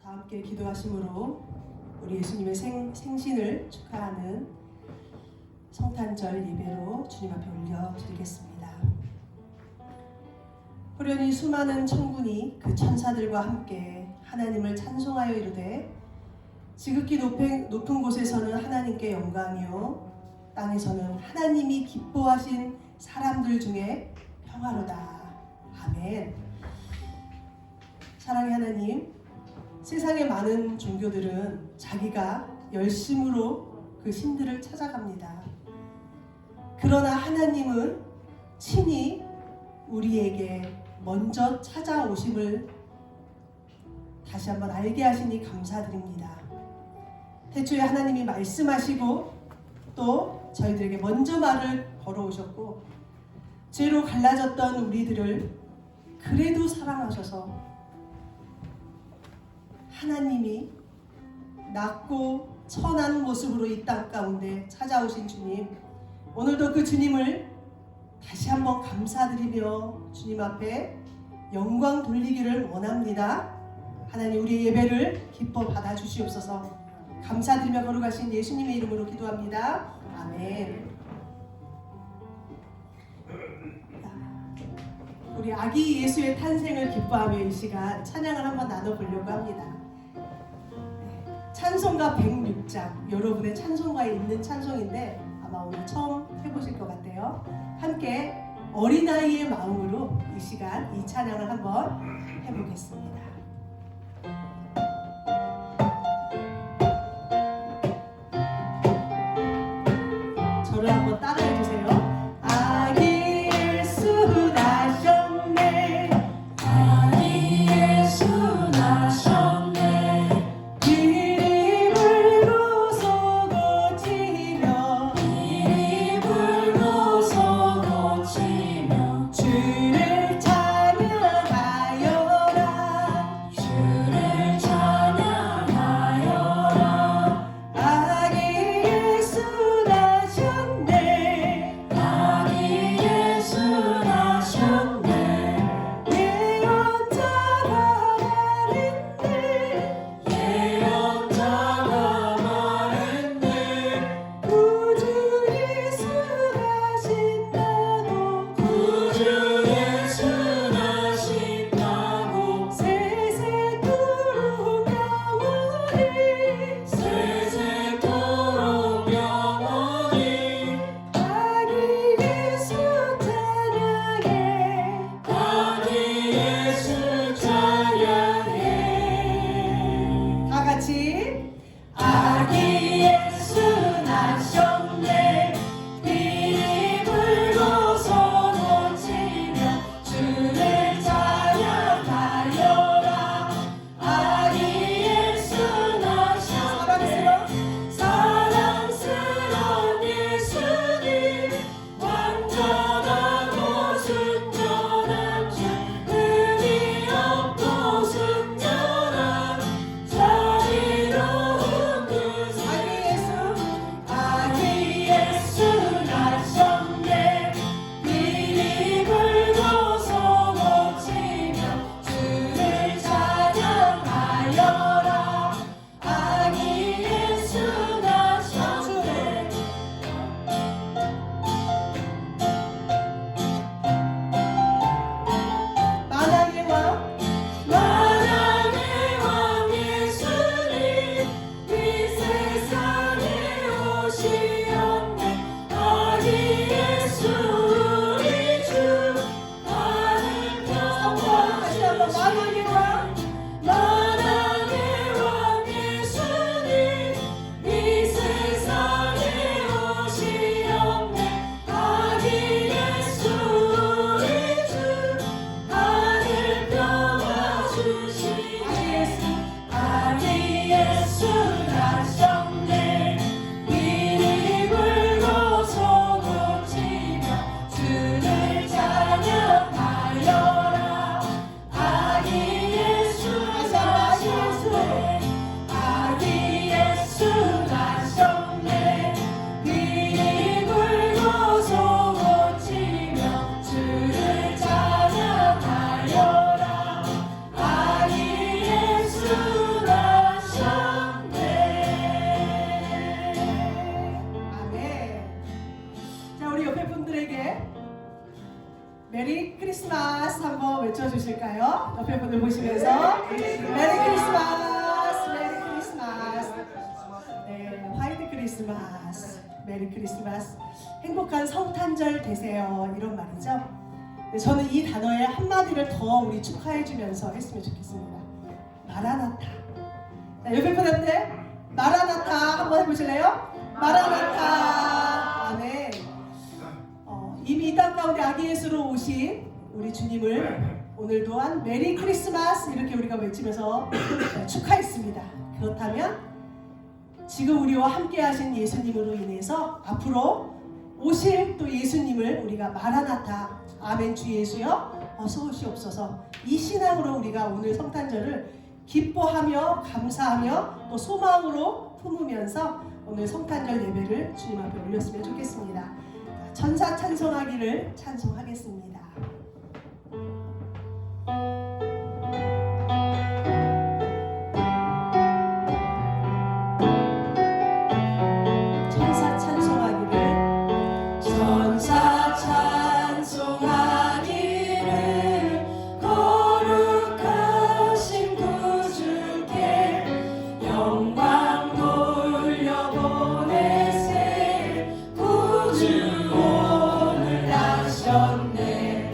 다 함께 기도하심으로 우리 예수님의 생신을 축하하는 성탄절 예배로 주님 앞에 올려드리겠습니다. 호련히 수많은 천군이 그 천사들과 함께 하나님을 찬송하여 이르되 지극히 높은 곳에서는 하나님께 영광이요 땅에서는 하나님이 기뻐하신 사람들 중에 평화로다. 아멘. 사랑의 하나님, 세상의 많은 종교들은 자기가 열심으로 그 신들을 찾아갑니다. 그러나 하나님은 친히 우리에게 먼저 찾아오심을 다시 한번 알게 하시니 감사드립니다. 태초에 하나님이 말씀하시고 또 저희들에게 먼저 말을 걸어오셨고 죄로 갈라졌던 우리들을 그래도 사랑하셔서 하나님이 낮고 천한 모습으로 이 땅 가운데 찾아오신 주님, 오늘도 그 주님을 다시 한번 감사드리며 주님 앞에 영광 돌리기를 원합니다. 하나님, 우리의 예배를 기뻐 받아주시옵소서. 감사드리며 거룩하신 예수님의 이름으로 기도합니다. 아멘. 우리 아기 예수의 탄생을 기뻐하며 이 시간 찬양을 한번 나눠보려고 합니다. 찬송가 106장, 여러분의 찬송가에 있는 찬송인데 아마 오늘 처음 해보실 것 같아요. 함께 어린아이의 마음으로 이 시간 이 찬양을 한번 해보겠습니다. 저를 한번 따라해주세요. 아기 예수 나셨네, 아기 예수 나셨네, 이리 불고서 고치며, 이리 불고서 고치며, 주를 찬양하여라, 주를 찬양하여라. 아기 예수 나셨네, 아기 예수 나셨네, 예언자가 말했네, 예언자가 말했네, 구주 예수 나신다고, 구주 예수 나신다고, 세세토록 영원히, 세세토록 영원히. 아기 예수 찬양해, 아기 예수 찬양해. 다 같이 아기 예수 나셨네, 이리 불고서 고치며, 주를 찬양하여라. 아기 예수 나셨네, 사랑스러운 예수님, 완전하고 순전한 주, 흠이 없고 순전한 자비로운 그 아기 예수 외쳐주실까요? 옆에 분들 보시면서 메리 크리스마스, 메리 크리스마스. 네, 화이트 크리스마스, 메리 크리스마스. 행복한 성탄절 되세요. 이런 말이죠. 네, 저는 이 단어의 한마디를 더 우리 축하해주면서 했으면 좋겠습니다. 마라나타. 자, 옆에 분한테 마라나타 한번 해보실래요? 마라나타. 네. 이미 이 땅 가운데 아기 예수로 오신 우리 주님을 오늘 또한 메리 크리스마스 이렇게 우리가 외치면서 축하했습니다. 그렇다면 지금 우리와 함께 하신 예수님으로 인해서 앞으로 오실 또 예수님을 우리가 마라나타, 아멘 주 예수여 어서 오시옵소서, 이 신앙으로 우리가 오늘 성탄절을 기뻐하며 감사하며 또 소망으로 품으면서 오늘 성탄절 예배를 주님 앞에 올렸으면 좋겠습니다. 천사 찬송하기를 찬송하겠습니다. 천사 찬송하기를, 천사 찬송하기를 거룩하신 구주께 영광 돌려보내세. 구주 오늘 나셨네.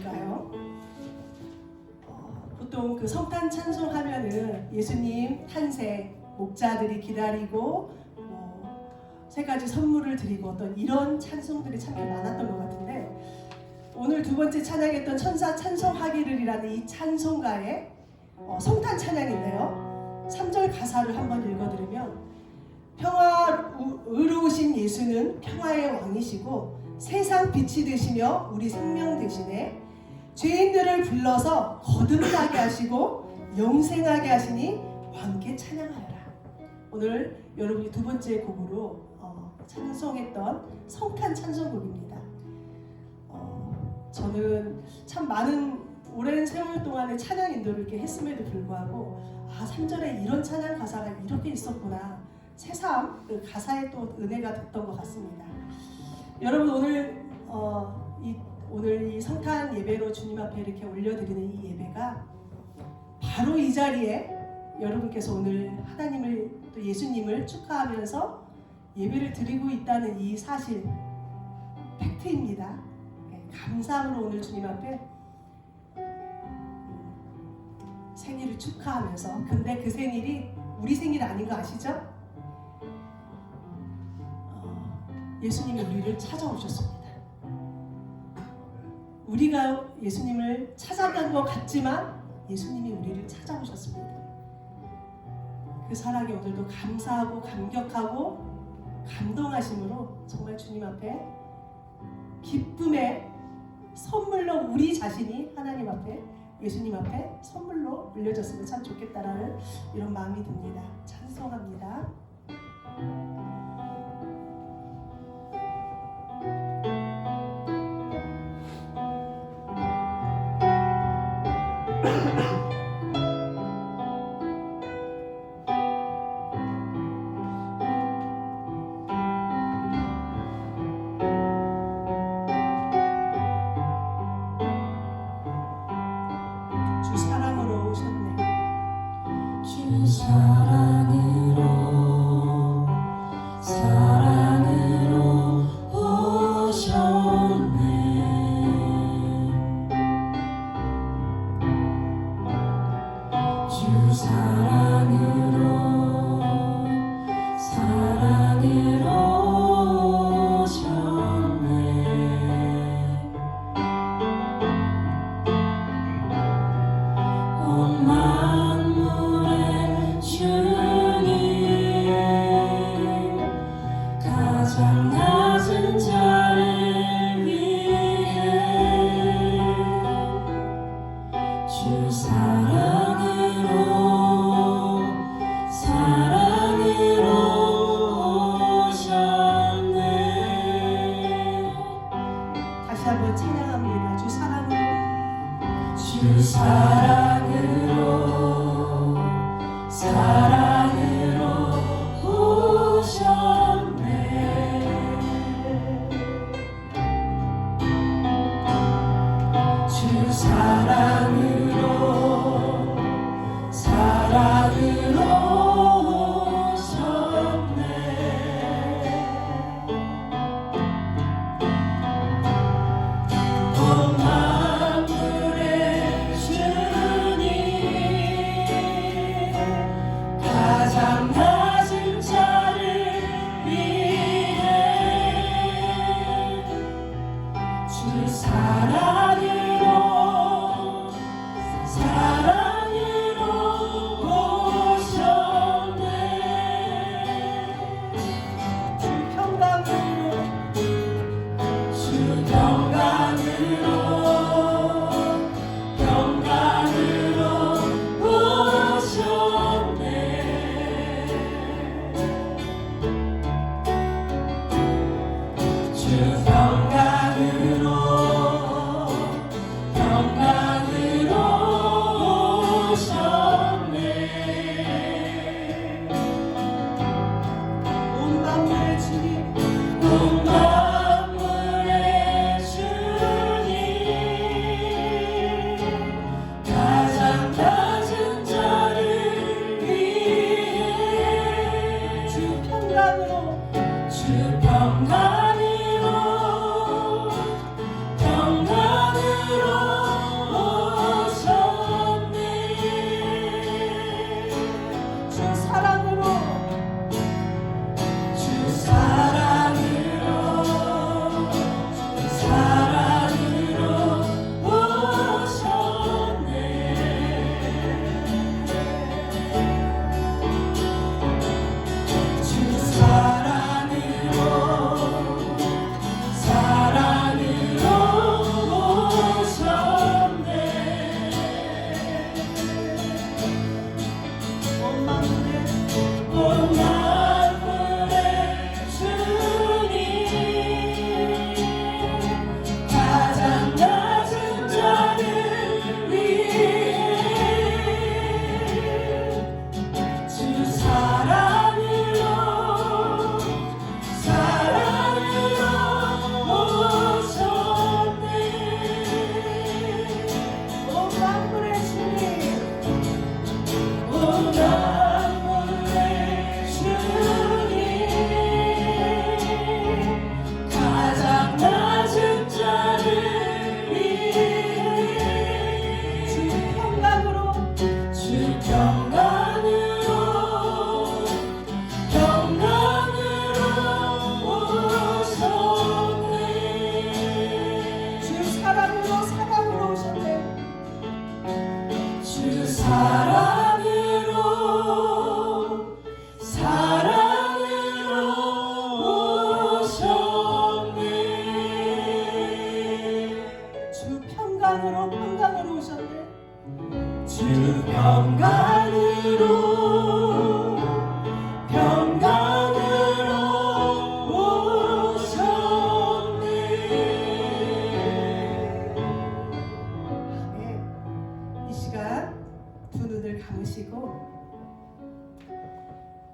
있을까요? 보통 그 성탄 찬송하면은 예수님 탄생, 목자들이 기다리고 세 가지 선물을 드리고 어떤 이런 찬송들이 참 많았던 것 같은데, 오늘 두 번째 찬양했던 천사 찬송하기를이라는 이 찬송가의 성탄 찬양인데요. 3절 가사를 한번 읽어드리면, 의로우신 예수는 평화의 왕이시고 세상 빛이 되시며 우리 생명 되시네. 죄인들을 불러서 거듭나게 하시고 영생하게 하시니 왕께 찬양하여라. 오늘 여러분이 두 번째 곡으로 찬송했던 성탄 찬송곡입니다. 저는 참 많은 오랜 세월 동안의 찬양 인도를 이렇게 했음에도 불구하고 3절에 이런 찬양 가사가 이렇게 있었구나, 새삼 그 가사에 또 은혜가 됐던 것 같습니다. 여러분, 오늘 이 성탄 예배로 주님 앞에 이렇게 올려드리는 이 예배가 바로 이 자리에 여러분께서 오늘 하나님을 또 예수님을 축하하면서 예배를 드리고 있다는 이 사실, 팩트입니다. 감사함으로 오늘 주님 앞에 생일을 축하하면서, 근데 그 생일이 우리 생일 아닌 거 아시죠? 예수님이 우리를 찾아오셨습니다. 우리가 예수님을 찾아간 것 같지만 예수님이 우리를 찾아오셨습니다. 그 사랑에 오늘도 감사하고 감격하고 감동하심으로 정말 주님 앞에 기쁨의 선물로 우리 자신이 하나님 앞에, 예수님 앞에 선물로 올려졌으면 참 좋겠다라는 이런 마음이 듭니다. 찬송합니다. 주 사랑으로 오셨네. 주 사랑으로 오셨네. 주 사랑으로 오셨네. 온 만물의 주님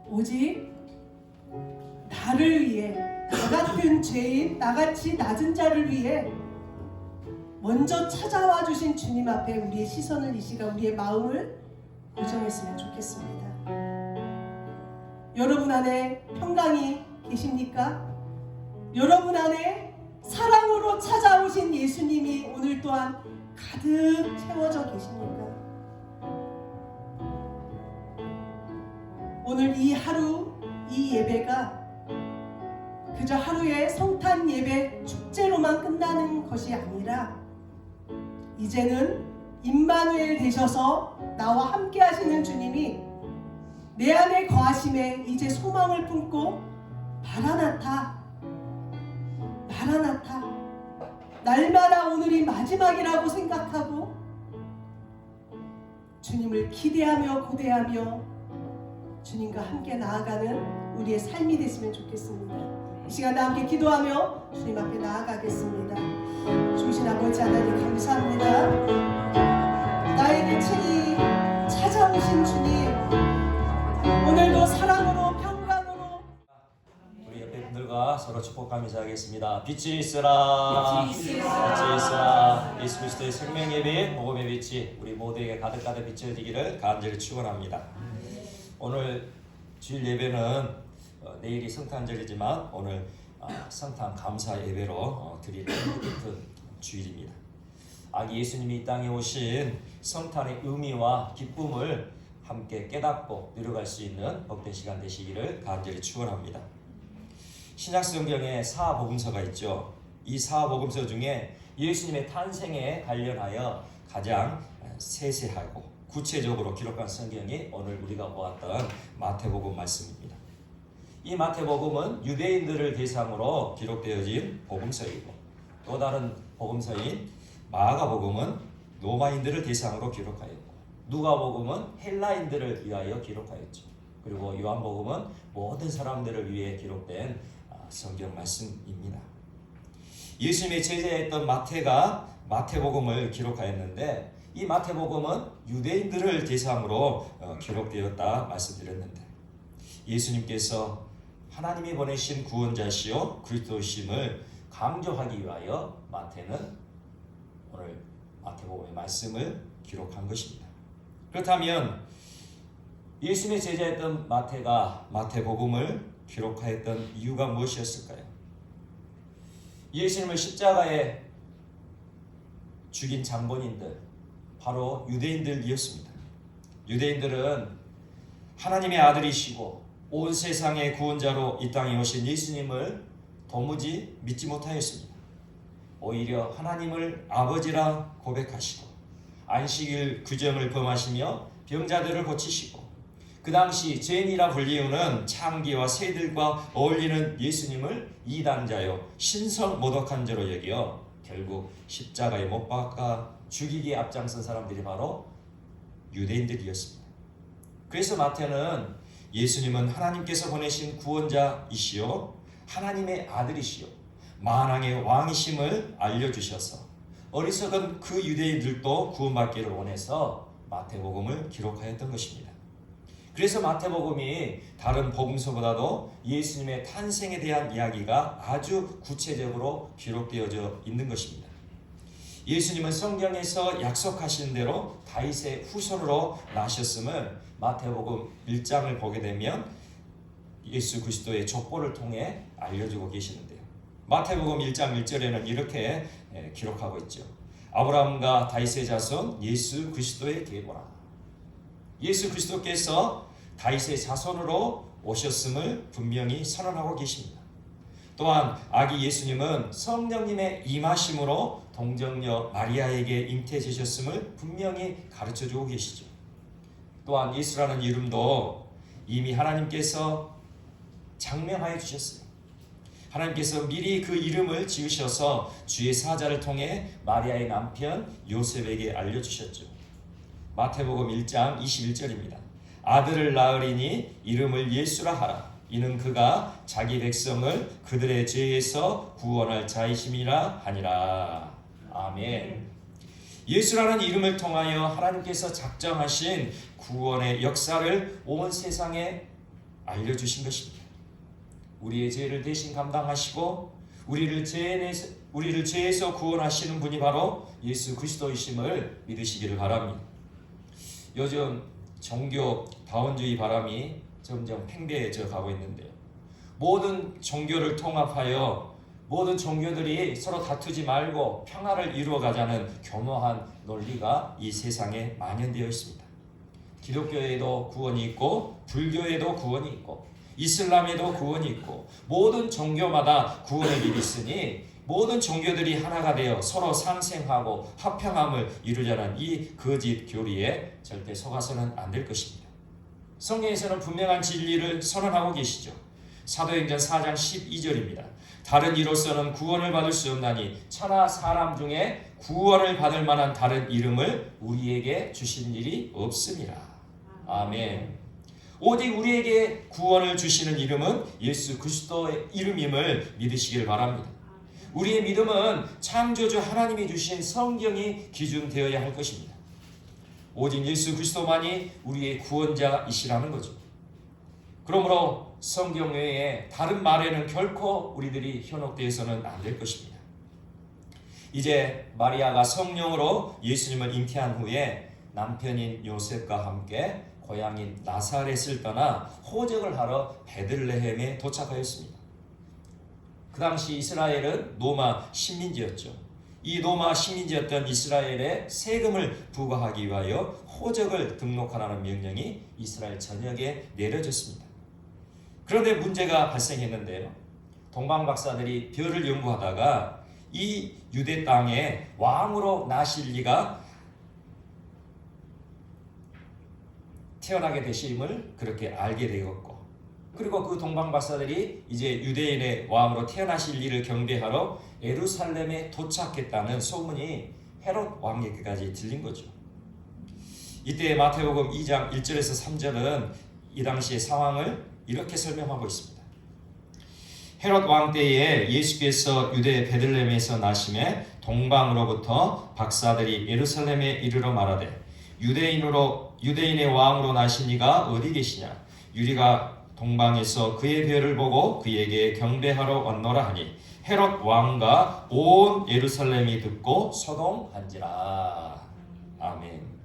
오직 나를 위해, 나 같은 죄인, 나같이 낮은 자를 위해 먼저 찾아와 주신 주님 앞에 우리의 시선을, 이 시간 우리의 마음을 고정했으면 좋겠습니다. 여러분 안에 평강이 계십니까? 여러분 안에 사랑으로 찾아오신 예수님이 오늘 또한 가득 채워져 계십니까? 오늘 이 하루, 이 예배가 그저 하루의 성탄 예배 축제로만 끝나는 것이 아니라 이제는 임마누엘 되셔서 나와 함께 하시는 주님이 내 안에 거하심에 이제 소망을 품고 마라나타, 마라나타, 날마다 오늘이 마지막이라고 생각하고 주님을 기대하며 고대하며 주님과 함께 나아가는 우리의 삶이 됐으면 좋겠습니다. 이 시간 다 함께 기도하며 주님 앞에 나아가겠습니다. 주신 아버지 하나님 감사합니다. 나에게 친히 찾아오신 주님, 오늘도 사랑으로 평강으로 우리 옆에 분들과 서로 축복하면서 하겠습니다. 빛이 있으라, 빛이 있으라. 예수 그리스도의 생명의 빛, 복음의 빛이 우리 모두에게 가득가득 비춰지기를 간절히 축원합니다. 오늘 주일 예배는 내일이 성탄절이지만 오늘 성탄 감사 예배로 드리는 뜻깊은 주일입니다. 아기 예수님이 이 땅에 오신 성탄의 의미와 기쁨을 함께 깨닫고 누려갈 수 있는 복된 시간 되시기를 간절히 축원합니다. 신약 성경에 사복음서가 있죠. 이 사복음서 중에 예수님의 탄생에 관련하여 가장 세세하고 구체적으로 기록한 성경이 오늘 우리가 보았던 마태복음 말씀입니다. 이 마태복음은 유대인들을 대상으로 기록되어진 복음서이고, 또 다른 복음서인 마가복음은 로마인들을 대상으로 기록하였고, 누가복음은 헬라인들을 위하여 기록하였죠. 그리고 요한복음은 모든 사람들을 위해 기록된 성경 말씀입니다. 예수님의 제자였던 마태가 마태복음을 기록하였는데, 이 마태복음은 유대인들을 대상으로 기록되었다 말씀드렸는데, 예수님께서 하나님이 보내신 구원자시요 그리스도심을 강조하기 위하여 마태는 오늘 마태복음의 말씀을 기록한 것입니다. 그렇다면 예수님의 제자였던 마태가 마태복음을 기록하였던 이유가 무엇이었을까요? 예수님을 십자가에 죽인 장본인들, 바로 유대인들이었습니다. 유대인들은 하나님의 아들이시고 온 세상의 구원자로 이 땅에 오신 예수님을 도무지 믿지 못하였습니다. 오히려 하나님을 아버지라 고백하시고 안식일 규정을 범하시며 병자들을 고치시고 그 당시 죄인이라 불리우는 창기와 새들과 어울리는 예수님을 이단자요 신성 모독한 자로 여겨 결국 십자가에 못 박아 죽이기에 앞장선 사람들이 바로 유대인들이었습니다. 그래서 마태는 예수님은 하나님께서 보내신 구원자이시오 하나님의 아들이시오 만왕의 왕이심을 알려주셔서 어리석은 그 유대인들도 구원받기를 원해서 마태복음을 기록하였던 것입니다. 그래서 마태복음이 다른 복음서보다도 예수님의 탄생에 대한 이야기가 아주 구체적으로 기록되어져 있는 것입니다. 예수님은 성경에서 약속하신 대로 다윗의 후손으로 나셨음을 마태복음 1장을 보게 되면 예수 그리스도의 족보를 통해 알려주고 계시는데요. 마태복음 1장 1절에는 이렇게 기록하고 있죠. 아브라함과 다윗의 자손 예수 그리스도의 계보라. 예수 그리스도께서 다윗의 자손으로 오셨음을 분명히 선언하고 계십니다. 또한 아기 예수님은 성령님의 임하심으로 동정녀 마리아에게 잉태되셨음을 분명히 가르쳐주고 계시죠. 또한 예수라는 이름도 이미 하나님께서 장명하여 주셨어요. 하나님께서 미리 그 이름을 지으셔서 주의 사자를 통해 마리아의 남편 요셉에게 알려주셨죠. 마태복음 1장 21절입니다. 아들을 낳으리니 이름을 예수라 하라. 이는 그가 자기 백성을 그들의 죄에서 구원할 자이심이라 하니라. 아멘. 예수라는 이름을 통하여 하나님께서 작정하신 구원의 역사를 온 세상에 알려주신 것입니다. 우리의 죄를 대신 감당하시고 우리를 죄에서 구원하시는 분이 바로 예수 그리스도이심을 믿으시기를 바랍니다. 요즘 종교 다원주의 바람이 점점 팽배해져 가고 있는데요. 모든 종교를 통합하여 모든 종교들이 서로 다투지 말고 평화를 이루어가자는 교묘한 논리가 이 세상에 만연되어 있습니다. 기독교에도 구원이 있고 불교에도 구원이 있고 이슬람에도 구원이 있고 모든 종교마다 구원의 길이 있으니 모든 종교들이 하나가 되어 서로 상생하고 화평함을 이루자는 이 거짓 교리에 절대 속아서는 안 될 것입니다. 성경에서는 분명한 진리를 선언하고 계시죠. 사도행전 4장 12절입니다. 다른 이로서는 구원을 받을 수 없나니 천하 사람 중에 구원을 받을 만한 다른 이름을 우리에게 주신 일이 없습니다. 아멘. 오직 우리에게 구원을 주시는 이름은 예수 그리스도의 이름임을 믿으시길 바랍니다. 우리의 믿음은 창조주 하나님이 주신 성경이 기준되어야 할 것입니다. 오직 예수 그리스도만이 우리의 구원자이시라는 거죠. 그러므로 성경 외에 다른 말에는 결코 우리들이 현혹되어서는 안 될 것입니다. 이제 마리아가 성령으로 예수님을 잉태한 후에 남편인 요셉과 함께 고향인 나사렛을 떠나 호적을 하러 베들레헴에 도착하였습니다. 그 당시 이스라엘은 로마 식민지였죠. 이 로마 식민지였던 이스라엘에 세금을 부과하기 위하여 호적을 등록하라는 명령이 이스라엘 전역에 내려졌습니다. 그런데 문제가 발생했는데요. 동방 박사들이 별을 연구하다가 이 유대 땅에 왕으로 나실 리가 태어나게 되심을 그렇게 알게 되었고, 그리고 그 동방 박사들이 이제 유대인의 왕으로 태어나실 일을 경배하러 예루살렘에 도착했다는 소문이 헤롯 왕에게까지 들린 거죠. 이때 마태복음 2장 1절에서 3절은 이 당시의 상황을 이렇게 설명하고 있습니다. 헤롯 왕 때에 예수께서 유대 베들레헴에서 나심에 동방으로부터 박사들이 예루살렘에 이르러 말하되 유대인의 왕으로 나신 이가 어디 계시냐? 유리가 동방에서 그의 별을 보고 그에게 경배하러 왔노라 하니 헤롯 왕과 온 예루살렘이 듣고 소동한지라. 아멘.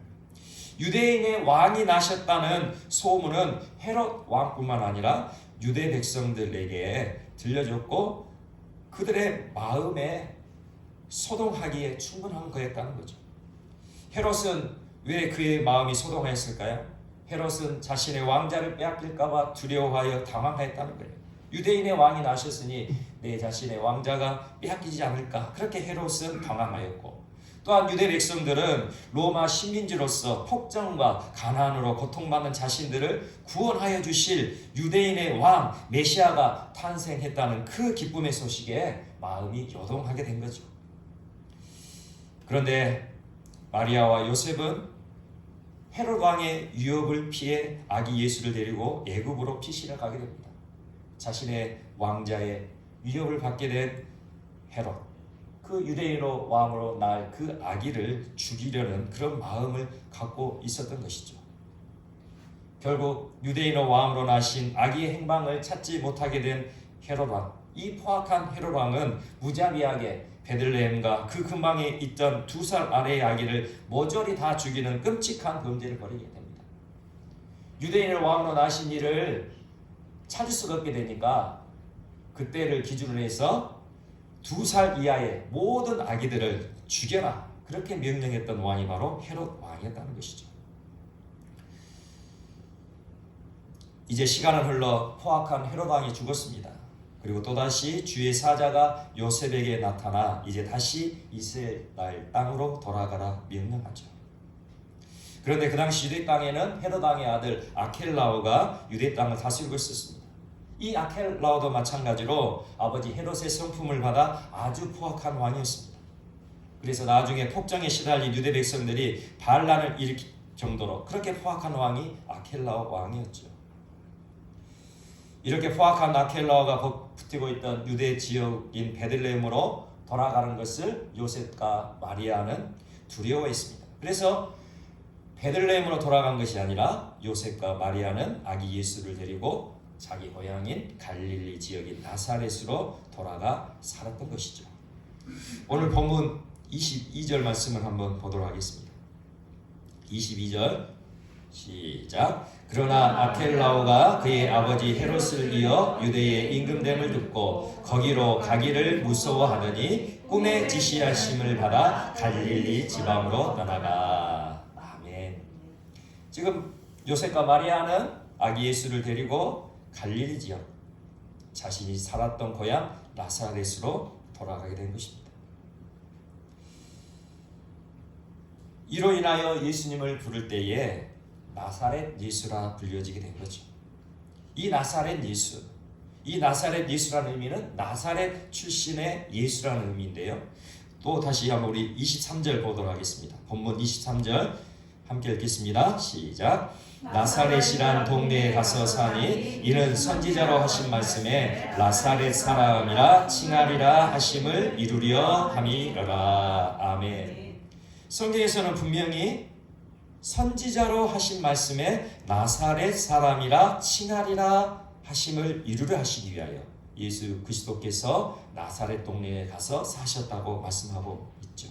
유대인의 왕이 나셨다는 소문은 헤롯 왕뿐만 아니라 유대 백성들에게 들려졌고 그들의 마음에 소동하기에 충분한 거였다는 거죠. 헤롯은 왜 그의 마음이 소동하였을까요? 헤롯은 자신의 왕자를 빼앗길까봐 두려워하여 당황하였다는 거예요. 유대인의 왕이 나셨으니 내 자신의 왕자가 빼앗기지 않을까, 그렇게 헤롯은 당황하였고, 또한 유대 백성들은 로마 식민지로서 폭정과 가난으로 고통받는 자신들을 구원하여 주실 유대인의 왕 메시아가 탄생했다는 그 기쁨의 소식에 마음이 요동하게 된 거죠. 그런데 마리아와 요셉은 헤롯 왕의 위협을 피해 아기 예수를 데리고 애굽으로 피신을 가게 됩니다. 자신의 왕자의 위협을 받게 된 헤롯, 그 유대인으로 왕으로 날 그 아기를 죽이려는 그런 마음을 갖고 있었던 것이죠. 결국 유대인으로 왕으로 나신 아기의 행방을 찾지 못하게 된 헤롯 왕, 이 포악한 헤롯 왕은 무자비하게 베들레헴과 그 근방에 있던 2살 아래의 아기를 모조리 다 죽이는 끔찍한 범죄를 벌이게 됩니다. 유대인을 왕으로 나신 이를 찾을 수가 없게 되니까 그때를 기준으로 해서 2살 이하의 모든 아기들을 죽여라, 그렇게 명령했던 왕이 바로 헤롯 왕이었다는 것이죠. 이제 시간은 흘러 포악한 헤롯 왕이 죽었습니다. 그리고 또다시 주의 사자가 요셉에게 나타나 이제 다시 이스라엘 땅으로 돌아가라 명령하죠. 그런데 그 당시 유대 땅에는 헤롯 왕의 아들 아켈라오가 유대 땅을 다스리고 있었습니다. 이 아켈라오도 마찬가지로 아버지 헤롯의 성품을 받아 아주 포악한 왕이었습니다. 그래서 나중에 폭정에 시달린 유대 백성들이 반란을 일으킬 정도로 그렇게 포악한 왕이 아켈라오 왕이었죠. 이렇게 포악한 아켈라오가 버티고 있던 유대 지역인 베들레헴으로 돌아가는 것을 요셉과 마리아는 두려워했습니다. 그래서 베들레헴으로 돌아간 것이 아니라 요셉과 마리아는 아기 예수를 데리고 자기 고향인 갈릴리 지역인 나사렛으로 돌아가 살았던 것이죠. 오늘 본문 22절 말씀을 한번 보도록 하겠습니다. 22절 시작. 그러나 아켈라오가 그의 아버지 헤롯을 이어 유대의 임금됨을 듣고 거기로 가기를 무서워하더니 꿈에 지시하심을 받아 갈릴리 지방으로 떠나가. 아멘. 지금 요셉과 마리아는 아기 예수를 데리고 갈릴리 지역, 자신이 살았던 고향 나사렛으로 돌아가게 된 것입니다. 이로 인하여 예수님을 부를 때에 나사렛 예수라 불려지게 된 거죠. 이 나사렛 예수라는 의미는 나사렛 출신의 예수라는 의미인데요. 또 다시 한번 우리 23절 보도록 하겠습니다. 본문 23절 함께 읽겠습니다. 시작. 나사렛이란 동네에 가서 사니 이는 선지자로 하신 말씀에 나사렛 사람이라 칭하리라 하심을 이루려 함이로라. 아멘. 성경에서는 분명히 선지자로 하신 말씀에 나사렛 사람이라 칭하리라 하심을 이루려 하시기 위하여 예수 그리스도께서 나사렛 동네에 가서 사셨다고 말씀하고 있죠.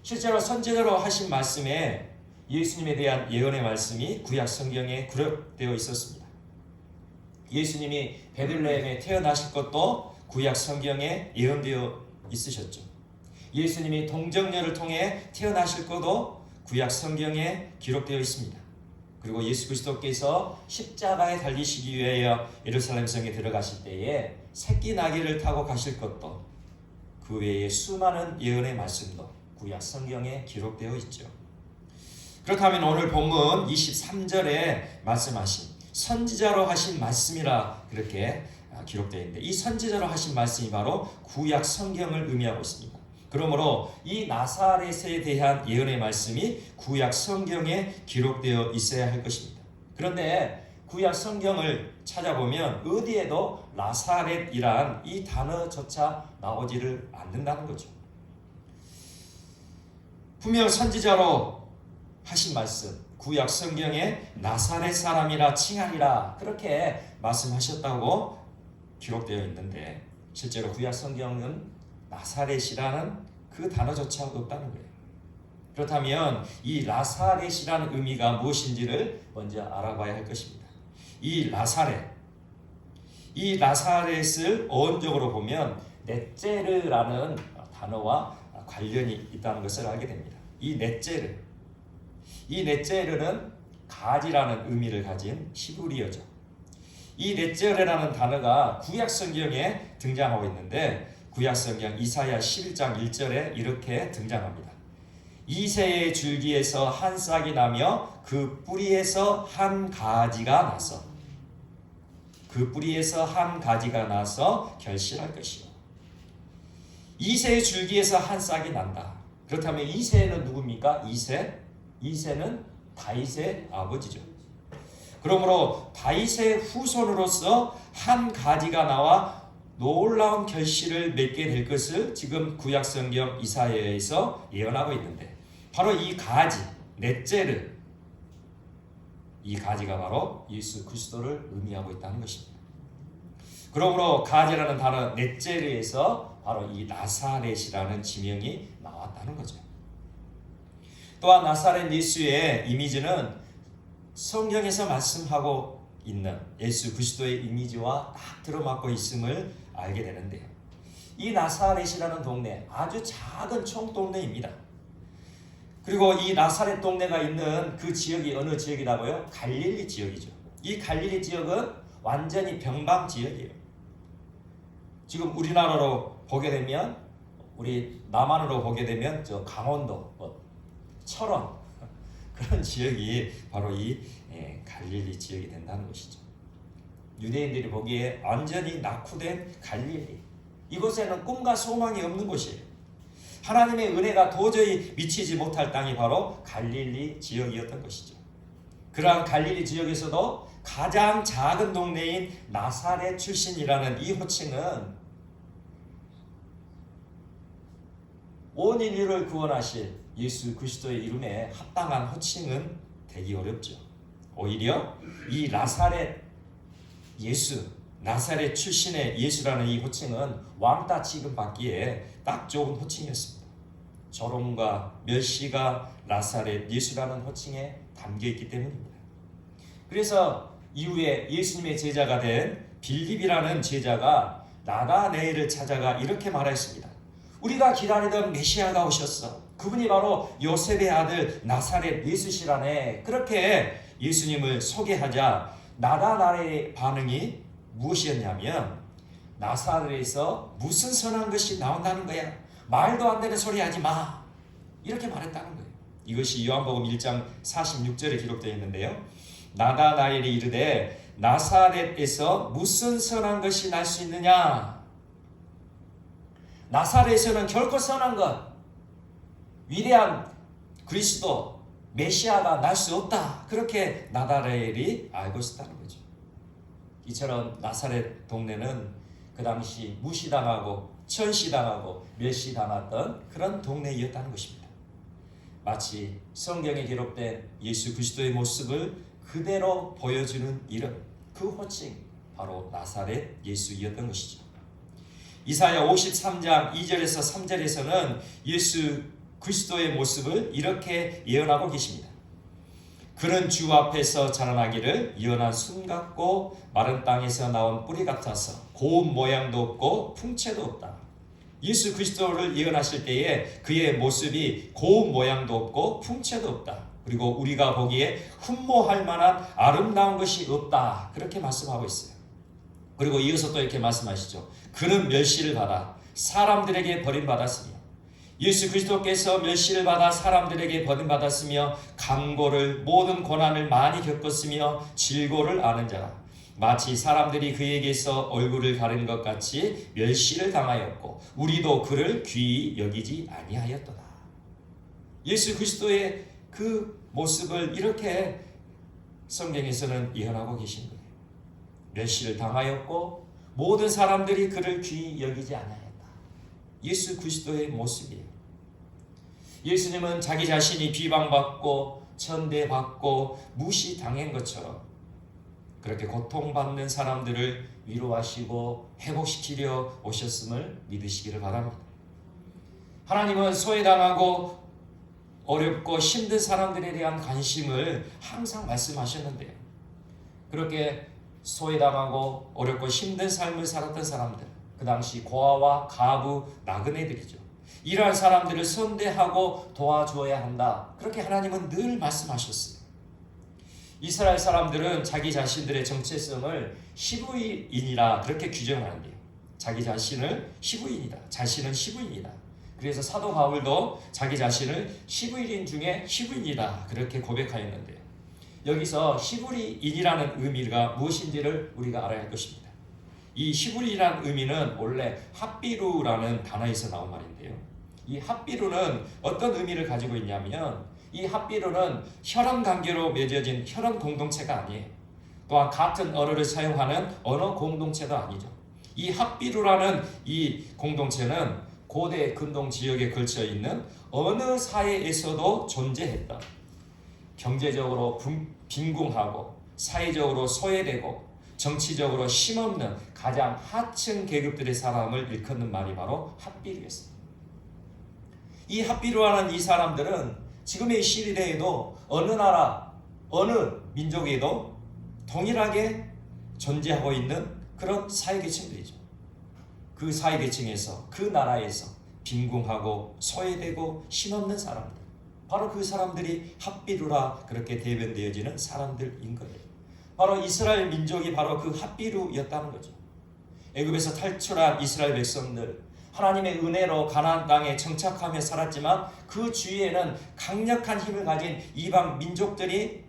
실제로 선지자로 하신 말씀에 예수님에 대한 예언의 말씀이 구약 성경에 기록되어 있었습니다. 예수님이 베들레헴에 태어나실 것도 구약 성경에 예언되어 있으셨죠. 예수님이 동정녀를 통해 태어나실 것도 구약 성경에 기록되어 있습니다. 그리고 예수 그리스도께서 십자가에 달리시기 위하여 예루살렘 성에 들어가실 때에 새끼 나귀를 타고 가실 것도 그 외에 수많은 예언의 말씀도 구약 성경에 기록되어 있죠. 그렇다면 오늘 본문 23절에 말씀하신 선지자로 하신 말씀이라 그렇게 기록되어 있는데 이 선지자로 하신 말씀이 바로 구약 성경을 의미하고 있습니다. 그러므로 이 나사렛에 대한 예언의 말씀이 구약 성경에 기록되어 있어야 할 것입니다. 그런데 구약 성경을 찾아보면 어디에도 나사렛이란 이 단어조차 나오지를 않는다는 거죠. 분명 선지자로 하신 말씀, 구약 성경에 나사렛 사람이라 칭하리라 그렇게 말씀하셨다고 기록되어 있는데 실제로 구약 성경은 나사렛이라는 그 단어조차 없다는 거예요. 그렇다면 이 나사렛이라는 의미가 무엇인지를 먼저 알아봐야 할 것입니다. 이 나사렛을 어원적으로 보면 넷제르라는 단어와 관련이 있다는 것을 알게 됩니다. 이 넷제르는 가지라는 의미를 가진 히브리어죠. 이 넷제르라는 단어가 구약 성경에 등장하고 있는데 구약 성경 이사야 11장 1절에 이렇게 등장합니다. 이새의 줄기에서 한 싹이 나며 그 뿌리에서 한 가지가 나서 결실할 것이요. 이새의 줄기에서 한 싹이 난다. 그렇다면 이새는 누굽니까? 이새는 다윗의 아버지죠. 그러므로 다윗의 후손으로서 한 가지가 나와 놀라운 결실을 맺게 될 것을 지금 구약 성경 이사야에서 예언하고 있는데 바로 이 가지, 넷제르, 이 가지가 바로 예수 그리스도를 의미하고 있다는 것입니다. 그러므로 가지라는 단어 넷제르에서 바로 이 나사렛이라는 지명이 나왔다는 거죠. 또한 나사렛 예수의 이미지는 성경에서 말씀하고 있는 예수 그리스도의 이미지와 딱 들어맞고 있음을 알게 되는데요. 이 나사렛이라는 동네 아주 작은 총동네입니다. 그리고 이 나사렛 동네가 있는 그 지역이 어느 지역이라고요? 갈릴리 지역이죠. 이 갈릴리 지역은 완전히 병방 지역이에요. 지금 우리나라로 보게 되면 우리 남한으로 보게 되면 저 강원도, 철원 그런 지역이 바로 이 갈릴리 지역이 된다는 것이죠. 유대인들이 보기에 완전히 낙후된 갈릴리. 이곳에는 꿈과 소망이 없는 곳이에요. 하나님의 은혜가 도저히 미치지 못할 땅이 바로 갈릴리 지역이었던 것이죠. 그러한 갈릴리 지역에서도 가장 작은 동네인 나사렛 출신이라는 이 호칭은 온 인류를 구원하실 예수 그리스도의 이름에 합당한 호칭은 되기 어렵죠. 오히려 이 나사렛 예수, 나사렛 출신의 예수라는 이 호칭은 왕따 취급받기에 딱 좋은 호칭이었습니다. 조롱과 멸시가 나사렛 예수라는 호칭에 담겨있기 때문입니다. 그래서 이후에 예수님의 제자가 된 빌립이라는 제자가 나다나엘을 찾아가 이렇게 말했습니다. 우리가 기다리던 메시아가 오셨어. 그분이 바로 요셉의 아들 나사렛 예수시라네. 그렇게 예수님을 소개하자 나다나엘의 반응이 무엇이었냐면, 나사렛에서 무슨 선한 것이 나온다는 거야. 말도 안 되는 소리 하지 마. 이렇게 말했다는 거예요. 이것이 요한복음 1장 46절에 기록되어 있는데요. 나다나엘이 이르되 나사렛에서 무슨 선한 것이 날 수 있느냐? 나사렛에서는 결코 선한 것, 위대한 그리스도 메시아가 날 수 없다. 그렇게 나다나엘이 알고 있었다는 거죠. 이처럼 나사렛 동네는 그 당시 무시당하고 천시당하고 멸시당했던 그런 동네였다는 것입니다. 마치 성경에 기록된 예수 그리스도의 모습을 그대로 보여주는 이름, 그 호칭, 바로 나사렛 예수였던 것이죠. 이사야 53장 2절에서 3절에서는 예수 그리스도의 모습을 이렇게 예언하고 계십니다. 그는 주 앞에서 자라나기를 연한 순 같고 마른 땅에서 나온 뿌리 같아서 고운 모양도 없고 풍채도 없다. 예수 그리스도를 예언하실 때에 그의 모습이 고운 모양도 없고 풍채도 없다. 그리고 우리가 보기에 흠모할 만한 아름다운 것이 없다. 그렇게 말씀하고 있어요. 그리고 이어서 또 이렇게 말씀하시죠. 그는 멸시를 받아 사람들에게 버림받았으며, 예수 그리스도께서 멸시를 받아 사람들에게 버림받았으며 강고를 모든 고난을 많이 겪었으며 질고를 아는 자라. 마치 사람들이 그에게서 얼굴을 가린 것 같이 멸시를 당하였고 우리도 그를 귀히 여기지 아니하였도다. 예수 그리스도의 그 모습을 이렇게 성경에서는 예언하고 계신 거예요. 멸시를 당하였고 모든 사람들이 그를 귀히 여기지 아니하였다. 예수 그리스도의 모습이에요. 예수님은 자기 자신이 비방받고 천대받고 무시당한 것처럼 그렇게 고통받는 사람들을 위로하시고 회복시키려 오셨음을 믿으시기를 바랍니다. 하나님은 소외당하고 어렵고 힘든 사람들에 대한 관심을 항상 말씀하셨는데요. 그렇게 소외당하고 어렵고 힘든 삶을 살았던 사람들, 그 당시 고아와 가부, 나그네들이죠. 이러한 사람들을 선대하고 도와줘야 한다. 그렇게 하나님은 늘 말씀하셨어요. 이스라엘 사람들은 자기 자신들의 정체성을 히브리인이라 그렇게 규정하는데요. 자기 자신을 히브리인이다. 자신은 히브리인이다. 그래서 사도 바울도 자기 자신을 히브리인 중에 히브리인이다. 그렇게 고백하였는데요. 여기서 히브리인이라는 의미가 무엇인지를 우리가 알아야 할 것입니다. 이 히브리라는 의미는 원래 핫비루라는 단어에서 나온 말인데요. 이 핫비루는 어떤 의미를 가지고 있냐면, 이 핫비루는 혈연 관계로 맺어진 혈연 공동체가 아니에요. 또한 같은 언어를 사용하는 언어 공동체도 아니죠. 이 핫비루라는 이 공동체는 고대 근동 지역에 걸쳐 있는 어느 사회에서도 존재했던, 경제적으로 빈궁하고 사회적으로 소외되고 정치적으로 힘없는 가장 하층 계급들의 사람을 일컫는 말이 바로 핫비루였습니다. 이 핫비루라는 이 사람들은 지금의 시대에도 어느 나라, 어느 민족에도 동일하게 존재하고 있는 그런 사회계층들이죠. 그 사회계층에서, 그 나라에서 빈궁하고 소외되고 힘없는 사람들, 바로 그 사람들이 핫비루라 그렇게 대변되어지는 사람들인 거예요. 바로 이스라엘 민족이 바로 그 핫비루였다는 거죠. 애굽에서 탈출한 이스라엘 백성들, 하나님의 은혜로 가나안 땅에 정착하며 살았지만 그 주위에는 강력한 힘을 가진 이방 민족들이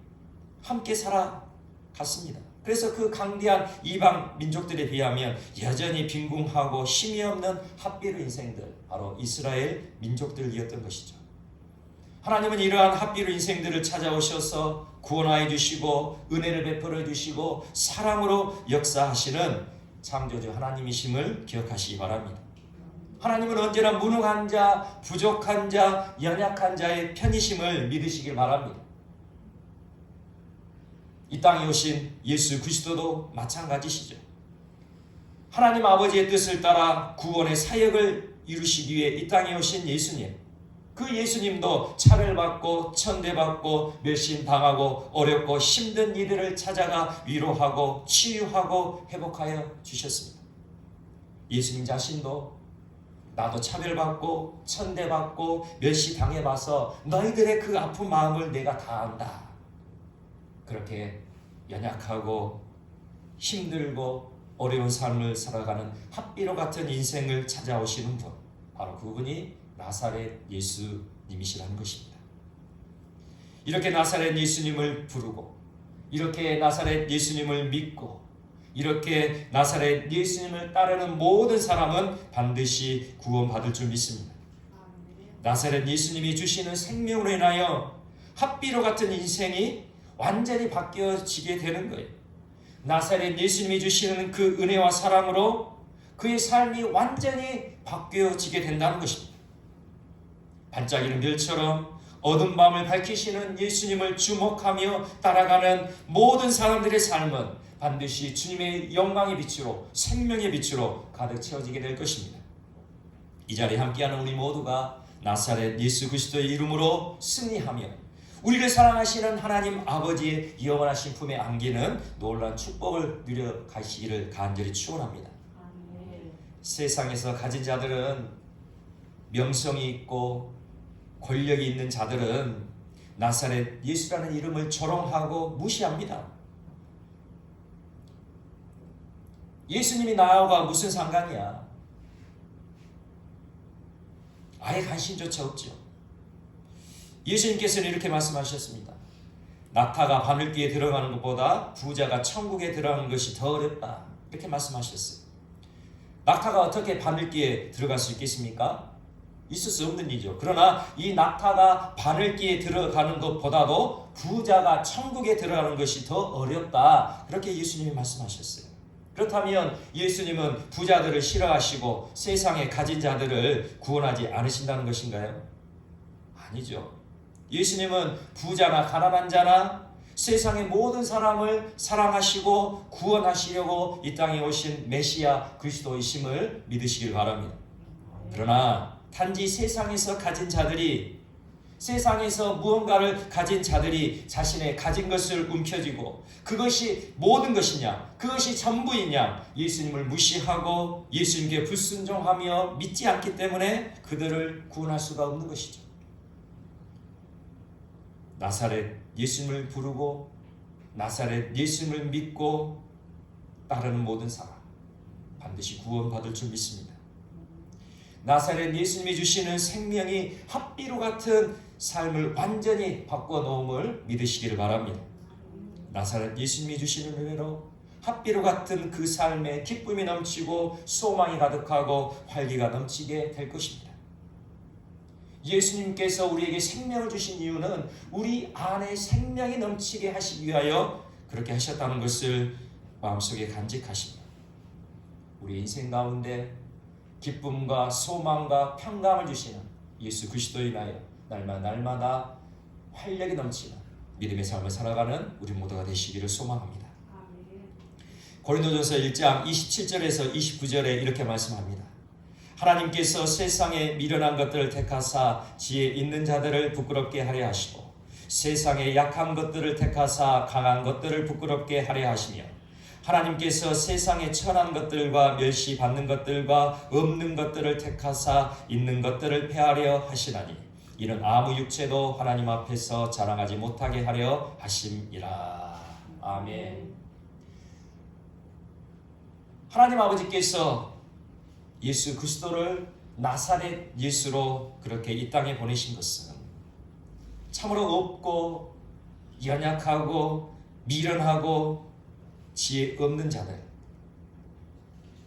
함께 살아갔습니다. 그래서 그 강대한 이방 민족들에 비하면 여전히 빈궁하고 힘이 없는 핫비루 인생들, 바로 이스라엘 민족들이었던 것이죠. 하나님은 이러한 핫비루 인생들을 찾아오셔서 구원하여 주시고 은혜를 베풀어 주시고 사랑으로 역사하시는 창조주 하나님이심을 기억하시기 바랍니다. 하나님은 언제나 무능한 자, 부족한 자, 연약한 자의 편이심을 믿으시길 바랍니다. 이 땅에 오신 예수 그리스도도 마찬가지시죠. 하나님 아버지의 뜻을 따라 구원의 사역을 이루시기 위해 이 땅에 오신 예수님, 그 예수님도 차별받고 천대받고 멸신당하고 어렵고 힘든 이들을 찾아가 위로하고 치유하고 회복하여 주셨습니다. 예수님 자신도 나도 차별받고 천대받고 멸시당해봐서 너희들의 그 아픈 마음을 내가 다 안다. 그렇게 연약하고 힘들고 어려운 삶을 살아가는 핫비로 같은 인생을 찾아오시는 분, 바로 그분이 나사렛 예수님이시라는 것입니다. 이렇게 나사렛 예수님을 부르고, 이렇게 나사렛 예수님을 믿고, 이렇게 나사렛 예수님을 따르는 모든 사람은 반드시 구원받을 줄 믿습니다. 나사렛 예수님이 주시는 생명으로 인하여 핫비로 같은 인생이 완전히 바뀌어지게 되는 거예요. 나사렛 예수님이 주시는 그 은혜와 사랑으로 그의 삶이 완전히 바뀌어지게 된다는 것입니다. 반짝이는 별처럼 어두운 밤을 밝히시는 예수님을 주목하며 따라가는 모든 사람들의 삶은 반드시 주님의 영광의 빛으로, 생명의 빛으로 가득 채워지게 될 것입니다. 이 자리에 함께하는 우리 모두가 나사렛 예수 그리스도의 이름으로 승리하며 우리를 사랑하시는 하나님 아버지의 영원하신 품에 안기는 놀라운 축복을 누려 가시기를 간절히 축원합니다. 세상에서 가진 자들은, 명성이 있고 권력이 있는 자들은 나사렛 예수라는 이름을 조롱하고 무시합니다. 예수님이 나하고 무슨 상관이야? 아예 관심조차 없죠. 예수님께서는 이렇게 말씀하셨습니다. 낙타가 바늘귀에 들어가는 것보다 부자가 천국에 들어가는 것이 더 어렵다. 이렇게 말씀하셨어요. 낙타가 어떻게 바늘귀에 들어갈 수 있겠습니까? 있을 수 없는 일이죠. 그러나 이 낙타가 바늘귀에 들어가는 것보다도 부자가 천국에 들어가는 것이 더 어렵다. 그렇게 예수님이 말씀하셨어요. 그렇다면 예수님은 부자들을 싫어하시고 세상에 가진 자들을 구원하지 않으신다는 것인가요? 아니죠. 예수님은 부자나 가난한 자나 세상의 모든 사람을 사랑하시고 구원하시려고 이 땅에 오신 메시아 그리스도이심을 믿으시길 바랍니다. 그러나 단지 세상에서 가진 자들이, 세상에서 무언가를 가진 자들이 자신의 가진 것을 움켜쥐고 그것이 모든 것이냐, 그것이 전부이냐, 예수님을 무시하고 예수님께 불순종하며 믿지 않기 때문에 그들을 구원할 수가 없는 것이죠. 나사렛 예수님을 부르고 나사렛 예수님을 믿고 따르는 모든 사람 반드시 구원받을 줄 믿습니다. 나사렛 예수님이 주시는 생명이 핫비로 같은 삶을 완전히 바꿔놓음을 믿으시기를 바랍니다. 나사렛 예수님이 주시는 은혜로 핫비로 같은 그 삶에 기쁨이 넘치고 소망이 가득하고 활기가 넘치게 될 것입니다. 예수님께서 우리에게 생명을 주신 이유는 우리 안에 생명이 넘치게 하시기 위하여 그렇게 하셨다는 것을 마음속에 간직하십니다. 우리 인생 가운데 기쁨과 소망과 평강을 주시는 예수 그리스도에 인하여 날마다 활력이 넘치는 믿음의 삶을 살아가는 우리 모두가 되시기를 소망합니다. 고린도전서 1장 27절에서 29절에 이렇게 말씀합니다. 하나님께서 세상에 미련한 것들을 택하사 지혜 있는 자들을 부끄럽게 하려 하시고 세상에 약한 것들을 택하사 강한 것들을 부끄럽게 하려 하시며 하나님께서 세상에 천한 것들과 멸시받는 것들과 없는 것들을 택하사 있는 것들을 폐하려 하시나니 이는 아무 육체도 하나님 앞에서 자랑하지 못하게 하려 하심이라. 아멘. 하나님 아버지께서 예수 그리스도를 나사렛 예수로 그렇게 이 땅에 보내신 것은 참으로 없고 연약하고 미련하고 지혜 없는 자들,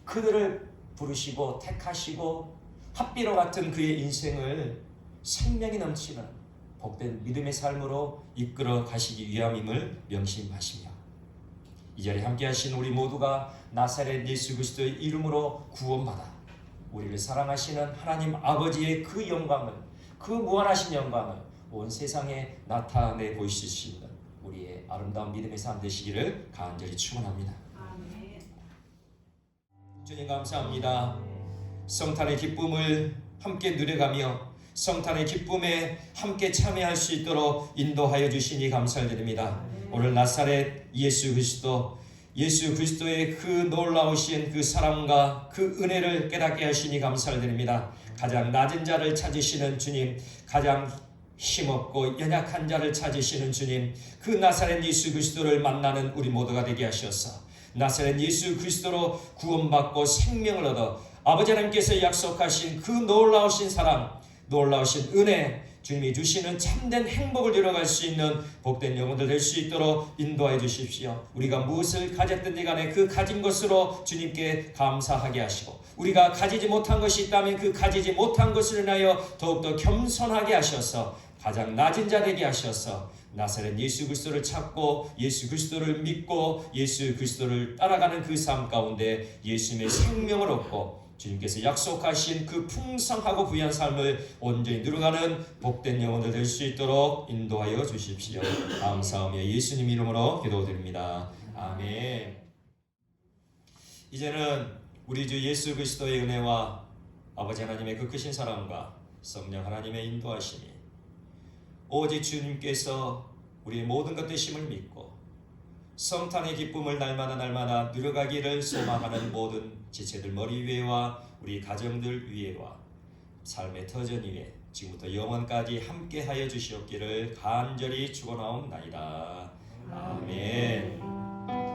그들을 부르시고 택하시고 핫비로 같은 그의 인생을 생명이 넘치는 복된 믿음의 삶으로 이끌어 가시기 위함임을 명심하시며 이 자리에 함께 하신 우리 모두가 나사렛 예수 그리스도의 이름으로 구원받아 우리를 사랑하시는 하나님 아버지의 그 영광을, 그 무한하신 영광을 온 세상에 나타내 보이실 수 있는 우리의 아름다운 믿음의 삶 되시기를 간절히 축원합니다. 주님 감사합니다. 성탄의 기쁨을 함께 누려가며 성탄의 기쁨에 함께 참여할 수 있도록 인도하여 주시니 감사드립니다. 오늘 나사렛 예수 그리스도의 그 놀라우신 그 사랑과 그 은혜를 깨닫게 하시니 감사드립니다. 가장 낮은 자를 찾으시는 주님, 가장 힘없고 연약한 자를 찾으시는 주님, 그 나사렛 예수 그리스도를 만나는 우리 모두가 되게 하셔서 나사렛 예수 그리스도로 구원받고 생명을 얻어 아버지 하나님께서 약속하신 그 놀라우신 사랑, 놀라우신 은혜, 주님이 주시는 참된 행복을 이뤄갈 수 있는 복된 영혼들 될 수 있도록 인도하여 주십시오. 우리가 무엇을 가졌든지 간에 그 가진 것으로 주님께 감사하게 하시고, 우리가 가지지 못한 것이 있다면 그 가지지 못한 것을 인하여 더욱더 겸손하게 하셔서 가장 낮은 자 되게 하셔서 나사렛 예수 그리스도를 찾고 예수 그리스도를 믿고 예수 그리스도를 따라가는 그 삶 가운데 예수님의 생명을 얻고 주님께서 약속하신 그 풍성하고 부유한 삶을 온전히 누려가는 복된 영혼들 될 수 있도록 인도하여 주십시오. 감사하며 예수님 이름으로 기도드립니다. 아멘. 이제는 우리 주 예수 그리스도의 은혜와 아버지 하나님의 그 크신 사랑과 성령 하나님의 인도하심이 오직 주님께서 우리의 모든 것 되심을 믿고 성탄의 기쁨을 날마다 누려가기를 소망하는 모든 지체들 머리 위에와 우리 가정들 위에와 삶의 터전 위에 지금부터 영원까지 함께하여 주시옵기를 간절히 축원하옵나이다. 아멘.